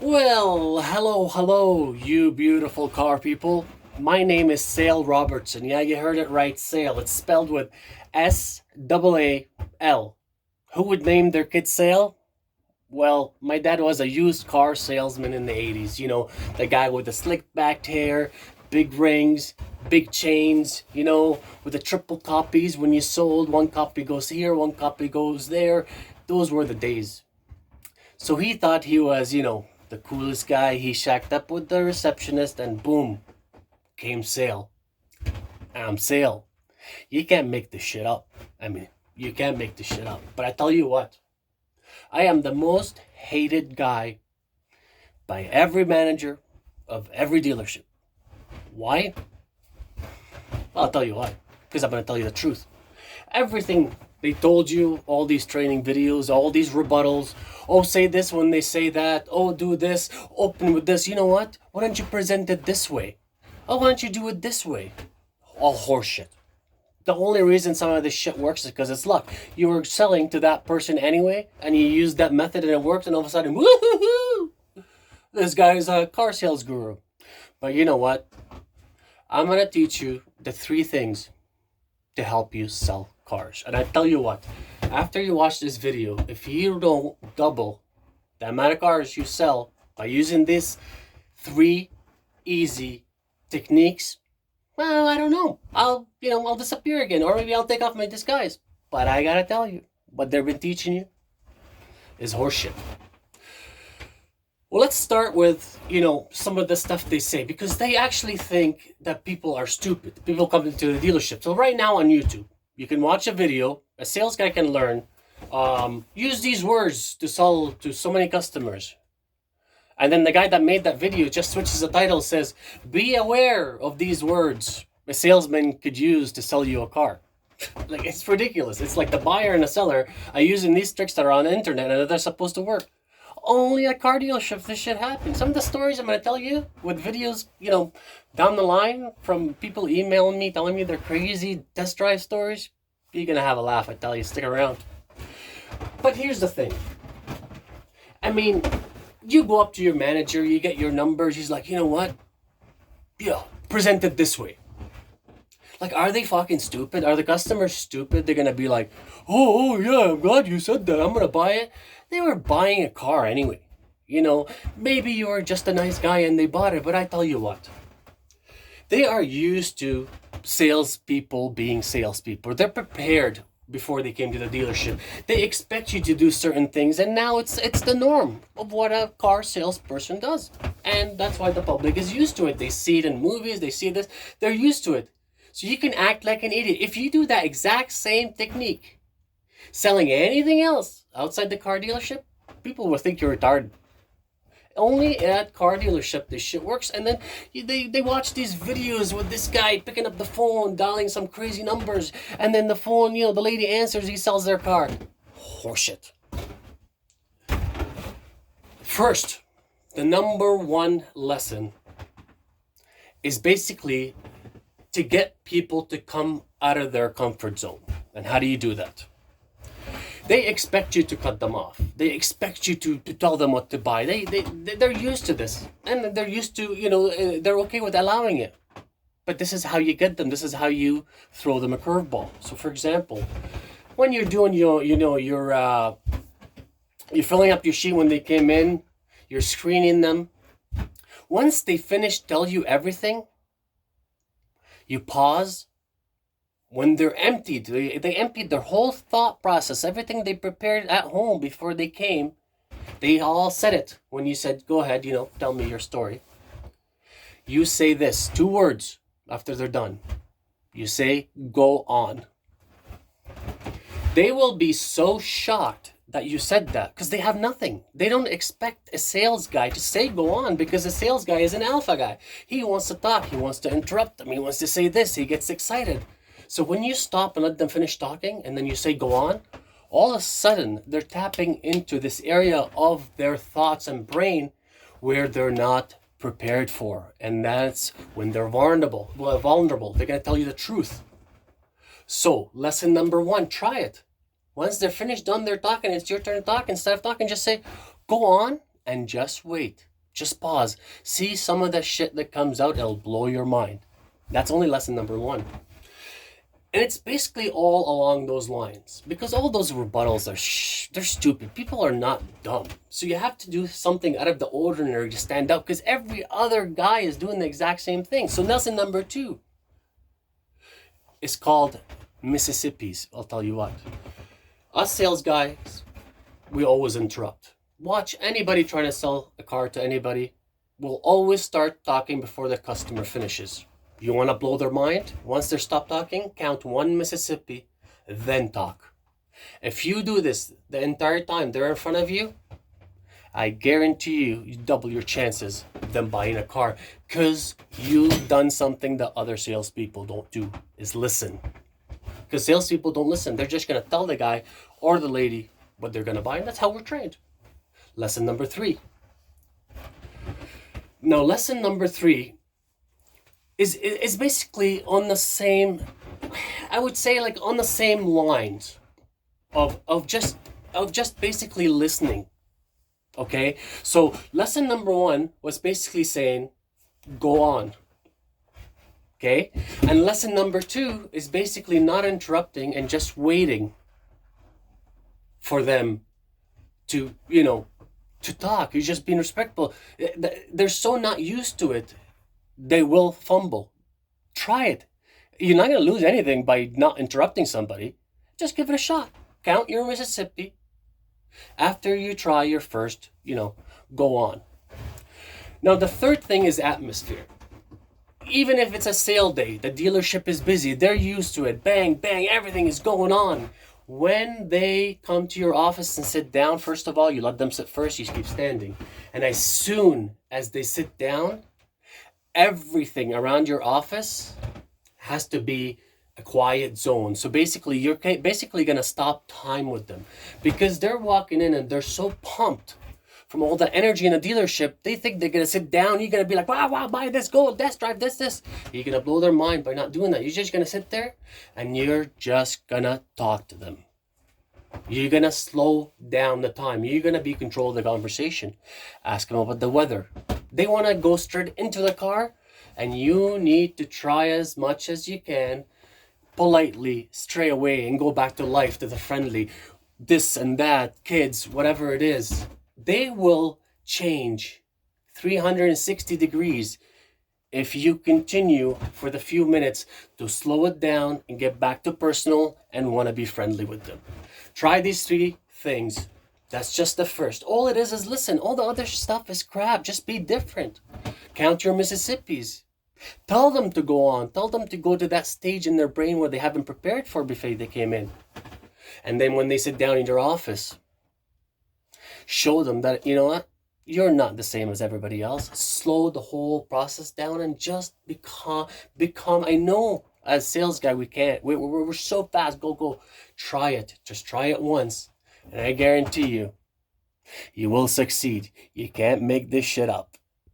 Well, hello, you beautiful car people. My name is Sale Robertson. Yeah, you heard it right, Sale. It's spelled with S-A-A-L. Who would name their kid Sale? Well, my dad was a used car salesman in the 80s. You know, the guy with the slick backed hair, big rings, big chains, with the triple copies. When you sold, one copy goes here, one copy goes there. Those were the days. So he thought he was, the coolest guy. He shacked up with the receptionist and boom, came Sale. I'm Sale. You can't make this shit up. I mean, you can't make this shit up. But I tell you what, I am the most hated guy by every manager of every dealership. Why? I'll tell you why. Because I'm going to tell you the truth. Everything they told you, all these training videos, all these rebuttals. Oh, say this when they say that. Oh, do this. Open with this. You know what? Why don't you present it this way? Oh, why don't you do it this way? All horseshit. The only reason some of this shit works is because it's luck. You were selling to that person anyway, and you used that method and it worked, and all of a sudden, woohoo! This guy's a car sales guru. But you know what? I'm gonna teach you the three things to help you sell cars. And I tell you what, after you watch this video, if you don't double the amount of cars you sell by using these three easy techniques, well, I don't know. I'll disappear again, or maybe I'll take off my disguise. But I gotta tell you, what they've been teaching you is horseshit. Well, let's start with, some of the stuff they say, because they actually think that people are stupid. People come into the dealership. So right now on YouTube, you can watch a video, a sales guy can learn, use these words to sell to so many customers. And then the guy that made that video just switches the title, says, be aware of these words a salesman could use to sell you a car. Like, it's ridiculous. It's like the buyer and the seller are using these tricks that are on the internet and they're supposed to work. Only at car dealerships this shit happens. Some of the stories I'm going to tell you with videos, down the line from people emailing me, telling me their crazy test drive stories, you're going to have a laugh, I tell you. Stick around. But here's the thing. I mean, you go up to your manager, you get your numbers, he's like, you know what? Yeah, present it this way. Like, are they fucking stupid? Are the customers stupid? They're gonna be like, oh yeah, I'm glad you said that. I'm gonna buy it. They were buying a car anyway. Maybe you were just a nice guy and they bought it, but I tell you what. They are used to salespeople being salespeople. They're prepared before they came to the dealership. They expect you to do certain things, and now it's the norm of what a car salesperson does. And that's why the public is used to it. They see it in movies, they see this, they're used to it. So you can act like an idiot. If you do that exact same technique, selling anything else outside the car dealership, people will think you're retarded. Only at car dealership this shit works. And then they watch these videos with this guy picking up the phone, dialing some crazy numbers, and then the phone, the lady answers, he sells their car. Horseshit. First, the number one lesson is basically to get people to come out of their comfort zone. And how do you do that? They expect you to cut them off. They expect you to tell them what to buy. They're used to this. And they're used to, they're okay with allowing it. But this is how you get them. This is how you throw them a curveball. So for example, when you're doing you're filling up your sheet when they came in, you're screening them. Once they finish tell you everything, you pause. When they're emptied, they emptied their whole thought process, everything they prepared at home before they came. They all said it. When you said, go ahead, tell me your story. You say this, 2 words after they're done. You say, go on. They will be so shocked that you said that because they have nothing. They don't expect a sales guy to say go on because a sales guy is an alpha guy. He wants to talk. He wants to interrupt them. He wants to say this. He gets excited. So when you stop and let them finish talking and then you say go on, all of a sudden they're tapping into this area of their thoughts and brain where they're not prepared for. And that's when they're vulnerable. They're going to tell you the truth. So lesson number 1, try it. Once they're finished, done their talking, it's your turn to talk. Instead of talking, just say, go on and just wait. Just pause. See some of the shit that comes out, it'll blow your mind. That's only lesson number one. And it's basically all along those lines. Because all those rebuttals they're stupid. People are not dumb. So you have to do something out of the ordinary to stand out. Because every other guy is doing the exact same thing. So lesson number two is called Mississippi's. I'll tell you what. Us sales guys, we always interrupt. Watch anybody trying to sell a car to anybody. We'll always start talking before the customer finishes. You want to blow their mind? Once they stop talking, count 1 Mississippi, then talk. If you do this the entire time they're in front of you, I guarantee you double your chances of them buying a car, because you've done something that other salespeople don't do, is listen. Because salespeople don't listen. They're just going to tell the guy or the lady what they're going to buy, and that's how we're trained. Lesson number 3. Now, lesson number 3 is basically on the same, I would say, like on the same lines of just basically listening. Okay, so lesson number 1 was basically saying, go on. Okay, and lesson number 2 is basically not interrupting and just waiting for them to, to talk. You're just being respectful. They're so not used to it, they will fumble. Try it. You're not going to lose anything by not interrupting somebody. Just give it a shot. Count your Mississippi. After you try your first, go on. Now, the third thing is atmosphere. Even if it's a sale day, the dealership is busy, they're used to it. Bang, bang, everything is going on. When they come to your office and sit down, first of all, you let them sit first, you keep standing. And as soon as they sit down, everything around your office has to be a quiet zone. So basically, you're basically going to stop time with them, because they're walking in and they're so pumped from all the energy in the dealership. They think they're going to sit down. You're going to be like, wow, buy this, go, test drive this. You're going to blow their mind by not doing that. You're just going to sit there and you're just going to talk to them. You're going to slow down the time. You're going to be control of the conversation. Ask them about the weather. They want to go straight into the car, and you need to try as much as you can politely stray away and go back to life, to the friendly, this and that, kids, whatever it is. They will change 360 degrees if you continue for the few minutes to slow it down and get back to personal and want to be friendly with them. Try these 3 things. That's just the first. All it is listen. All the other stuff is crap. Just be different. Count your Mississippis. Tell them to go on. Tell them to go to that stage in their brain where they haven't prepared for before they came in. And then when they sit down in your office, show them that, you know what? You're not the same as everybody else. Slow the whole process down and just become. I know as sales guy, we can't. We're so fast. Go. Try it. Just try it once. And I guarantee you, you will succeed. You can't make this shit up.